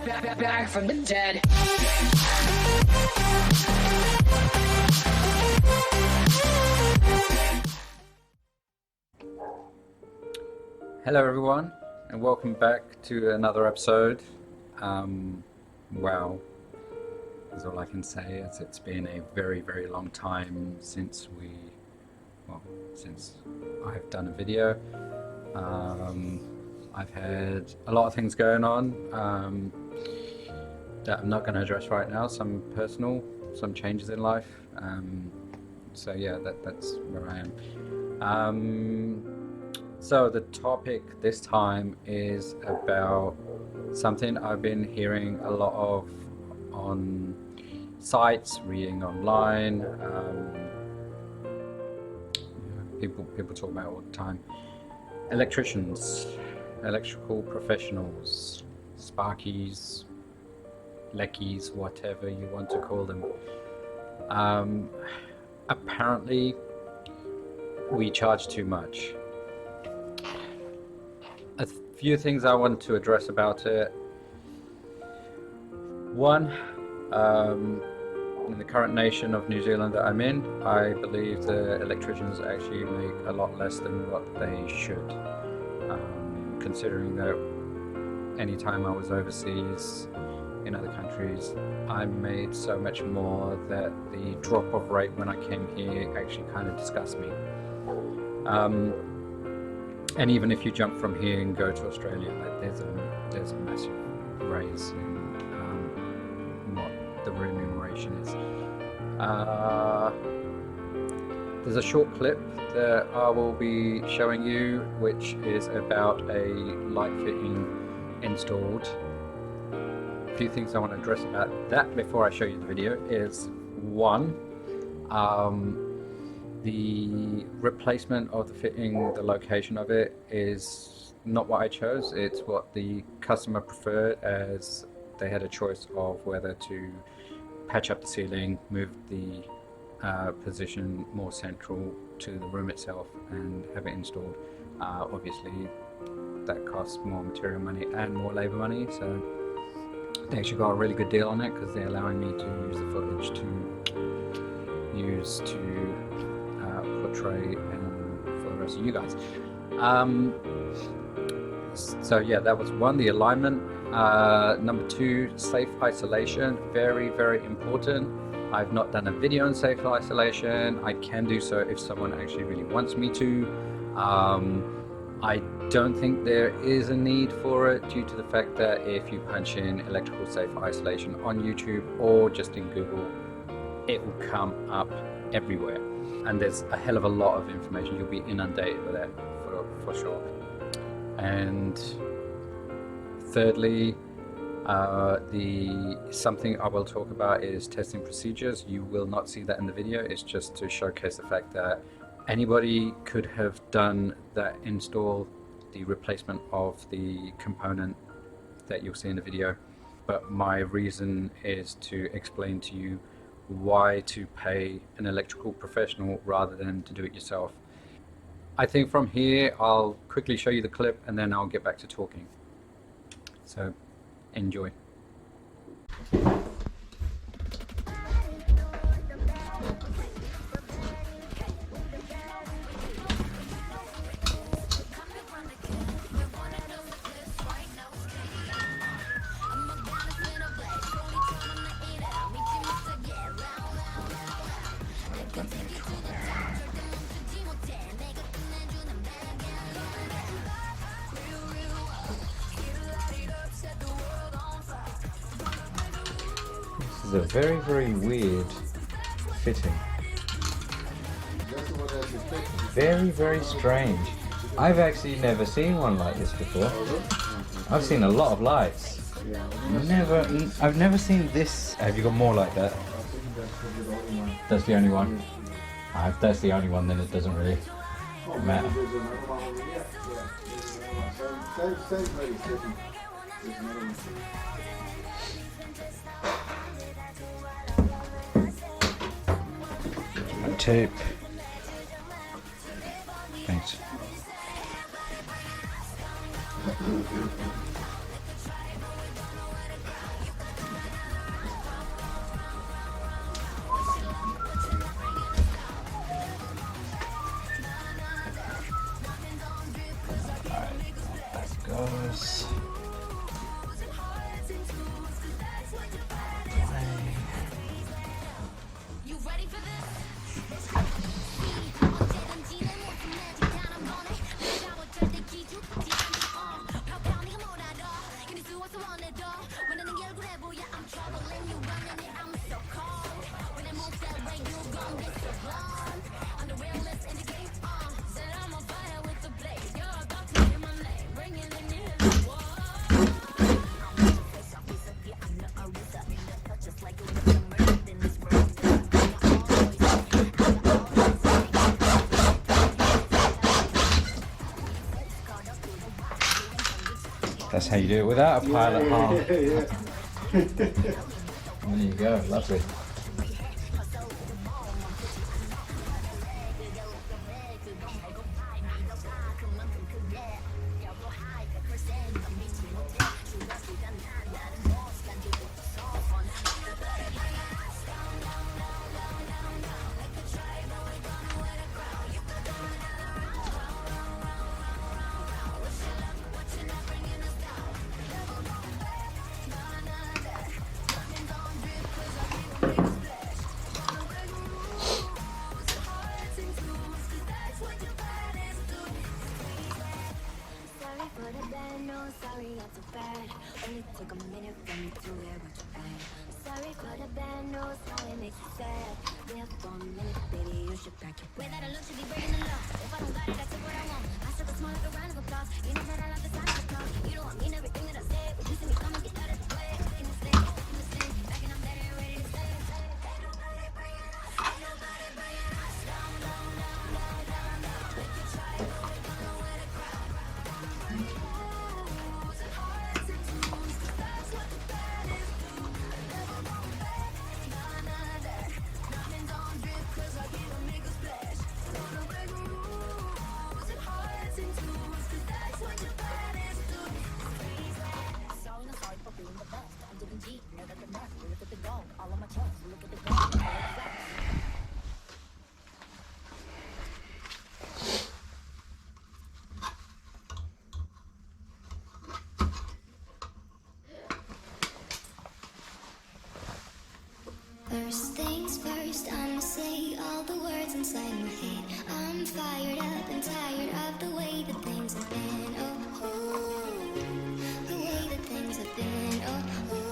back from the dead. Hello everyone, and welcome back to another episode. Wow, is all I can say, as it's been a very, very long time since I've done a video. I've had a lot of things going on that I'm not going to address right now, some personal, some changes in life. So yeah, that's where I am. So the topic this time is about something I've been hearing a lot of on sites, reading online. People talk about it all the time. Electricians, electrical professionals, sparkies, leckies, whatever you want to call them. Apparently we charge too much. A few things I want to address about it. One, in the current nation of New Zealand that I'm in, I believe the electricians actually make a lot less than what they should. Considering that any time I was overseas in other countries, I made so much more that the drop of rate when I came here actually kind of disgusts me. And even if you jump from here and go to Australia, like there's a massive raise in what the remuneration is. There's a short clip that I will be showing you, which is about a light fitting installed. A few things I want to address about that before I show you the video is, one, the replacement of the fitting, the location of it is not what I chose. It's what the customer preferred, as they had a choice of whether to patch up the ceiling, move the position more central to the room itself and have it installed. Obviously that costs more material money and more labor money, so they actually got a really good deal on it because they're allowing me to use the footage to portray and for the rest of you guys. So yeah, that was one, the alignment. Number two, safe isolation, very, very important. I've not done a video on safe isolation. I can do so if someone actually really wants me to. I don't think there is a need for it, due to the fact that if you punch in electrical safe isolation on YouTube or just in Google, it will come up everywhere. And there's a hell of a lot of information. You'll be inundated with that for sure. And thirdly, something I will talk about is testing procedures. You will not see that in the video. It's just to showcase the fact that anybody could have done that install, the replacement of the component that you'll see in the video. But my reason is to explain to you why to pay an electrical professional rather than to do it yourself. I think from here I'll quickly show you the clip and then I'll get back to talking. So enjoy. This is a very, very weird fitting. Very, very strange. I've actually never seen one like this before. I've seen a lot of lights. I've never seen this. Have you got more like that? That's the only one. If that's the only one, then it doesn't really matter. My tape. Thanks. That's how you do it without a pilot half. Yeah. There you go, lovely. Sorry, not so bad. Only took a minute for me to wear what you had. Sorry for the bad news, how it makes you sad. Been up for a minute, baby, you should pack your way that I look should be breaking the law. If I don't got it, I take what I want. I struggle small like a round of applause. You know that I love the sound of applause. You don't want me in everything that I say, but you see me coming, get out of the way. In the same, back and I'm better and ready to stay. Ain't nobody bringing us, ain't nobody bringing us down, down, down, down, down, down. Make you try, but we don't know where to cry. First things first, I'ma say all the words inside my head. I'm fired up and tired of the way that things have been. Oh, ooh, the way that things have been. Oh, ooh.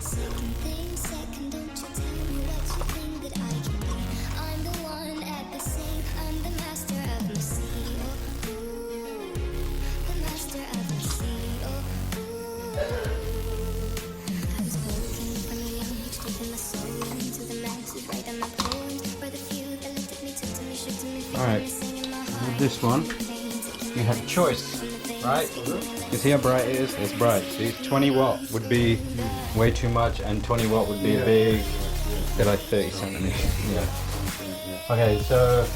Second thing, second, don't you tell me what you think that I can be. I'm the one at the same, I'm the master of my sea. Oh, ooh, the master of my sea. Oh, ooh. Alright, with this one, you have a choice, right? You see how bright it is? It's bright. See, 20 watt would be way too much and 20 watt would be big. They're like 30 centimeters. Yeah. Okay, so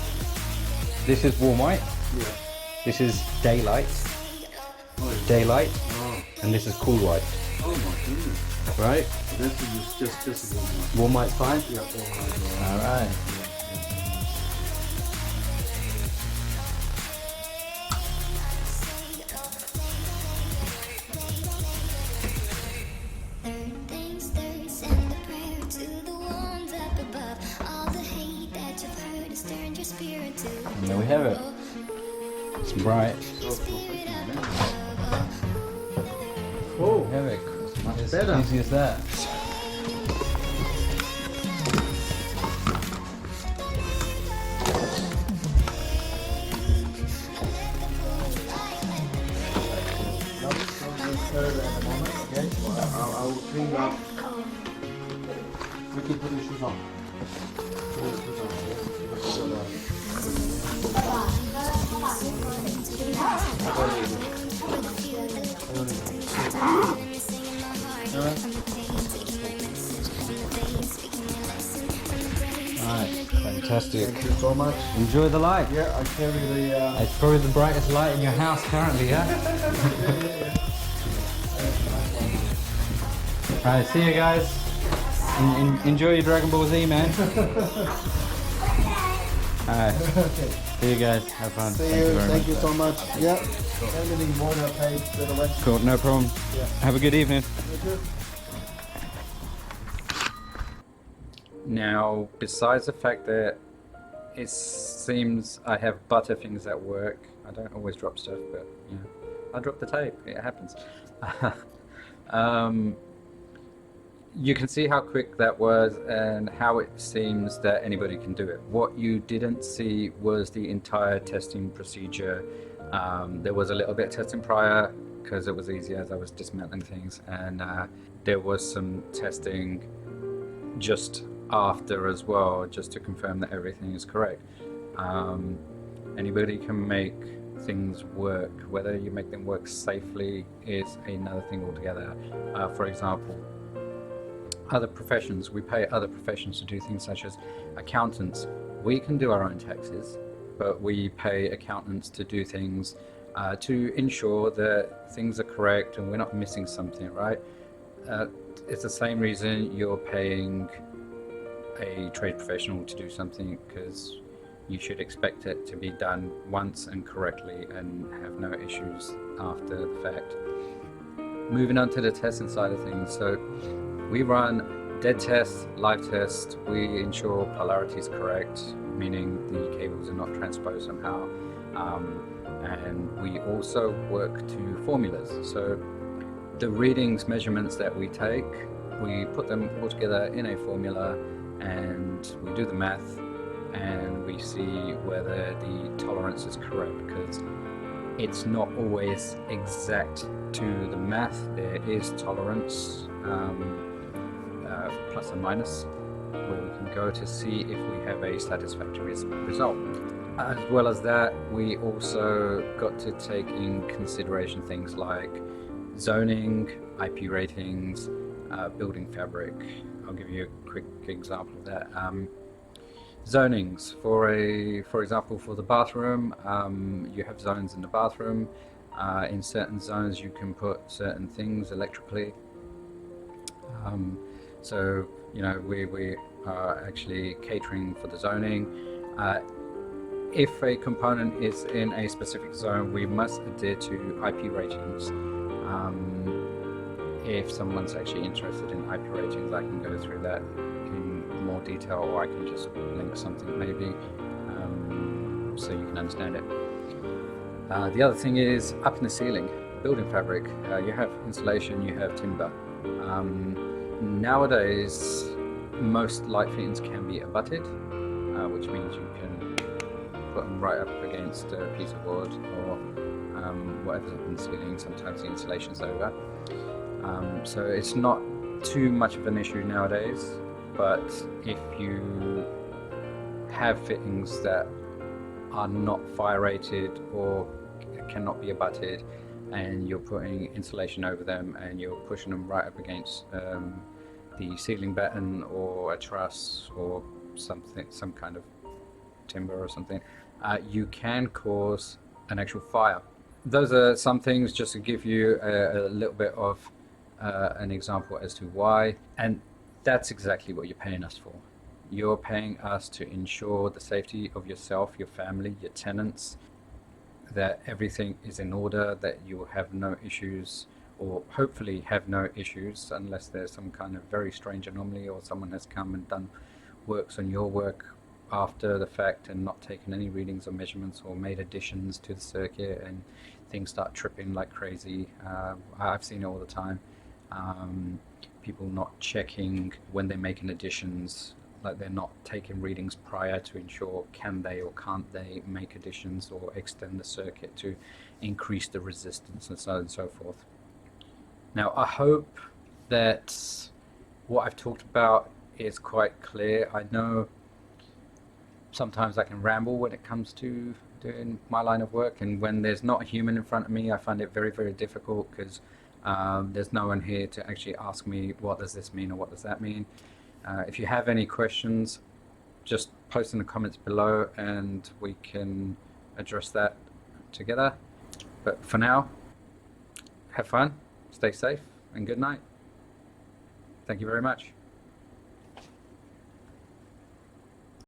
this is warm white. This is daylight. Daylight. And this is cool white. Oh my goodness. Right? This is just a one. Warm white's fine? Yeah, one. Alright. And there we have it. It's bright. Oh, Have it. It's better. as easy as that. I'll clean up. We can put the shoes on. Alright, fantastic. Thank you so much. Enjoy the light. Yeah, I carry the. It's probably the brightest light in your house currently, yeah? Alright, see you guys. Enjoy your Dragon Ball Z, man. Alright, see you guys. Have fun. See Thank you you. very Thank much. you so much. Yeah. Anything more than paid to the West. Cool, no problem. Yeah. Have a good evening. You too. Now, besides the fact that it seems I have butterfingers at work, I don't always drop stuff, but yeah. I dropped the tape. It happens. You can see how quick that was and how it seems that anybody can do it. What you didn't see was the entire testing procedure. There was a little bit of testing prior because it was easy as I was dismantling things, and there was some testing just after as well, just to confirm that everything is correct. Anybody can make things work. Whether you make them work safely is another thing altogether. For example, other professions, we pay other professions to do things such as accountants. We can do our own taxes, but we pay accountants to do things to ensure that things are correct and we're not missing something, right? It's the same reason you're paying a trade professional to do something, because you should expect it to be done once and correctly and have no issues after the fact. Moving on to the testing side of things. So we run dead tests, live tests. We ensure polarity is correct, meaning the cables are not transposed somehow. And we also work to formulas. So the readings, measurements that we take, we put them all together in a formula and we do the math and we see whether the tolerance is correct, because it's not always exact to the math. There is tolerance, plus and minus, where we can go to see if we have a satisfactory result. As well as that, we also got to take in consideration things like zoning, IP ratings, building fabric. I'll give you a quick example of that. Zonings, for example, for the bathroom, you have zones in the bathroom. In certain zones you can put certain things electrically. So, you know, we are actually catering for the zoning. If a component is in a specific zone, we must adhere to IP ratings. If someone's actually interested in IP ratings, I can go through that in more detail, or I can just link something maybe so you can understand it. The other thing is up in the ceiling, building fabric. You have insulation, you have timber. Nowadays, most light fittings can be abutted, which means you can put them right up against a piece of wood or whatever's up in the ceiling. Sometimes the insulation's over. So it's not too much of an issue nowadays, but if you have fittings that are not fire rated or cannot be abutted, and you're putting insulation over them and you're pushing them right up against the ceiling batten or a truss or something, some kind of timber or something, you can cause an actual fire. Those are some things just to give you a little bit of an example as to why, and that's exactly what you're paying us for. You're paying us to ensure the safety of yourself, your family, your tenants, that everything is in order, that you will have no issues, or hopefully have no issues, unless there's some kind of very strange anomaly or someone has come and done works on your work after the fact and not taken any readings or measurements or made additions to the circuit and things start tripping like crazy. I've seen it all the time. People not checking when they're making additions, like they're not taking readings prior to ensure can they or can't they make additions or extend the circuit to increase the resistance and so on and so forth. Now, I hope that what I've talked about is quite clear. I know sometimes I can ramble when it comes to doing my line of work, and when there's not a human in front of me, I find it very, very difficult, because there's no one here to actually ask me what does this mean or what does that mean. If you have any questions, just post in the comments below and we can address that together. But for now, have fun, stay safe, and good night. Thank you very much.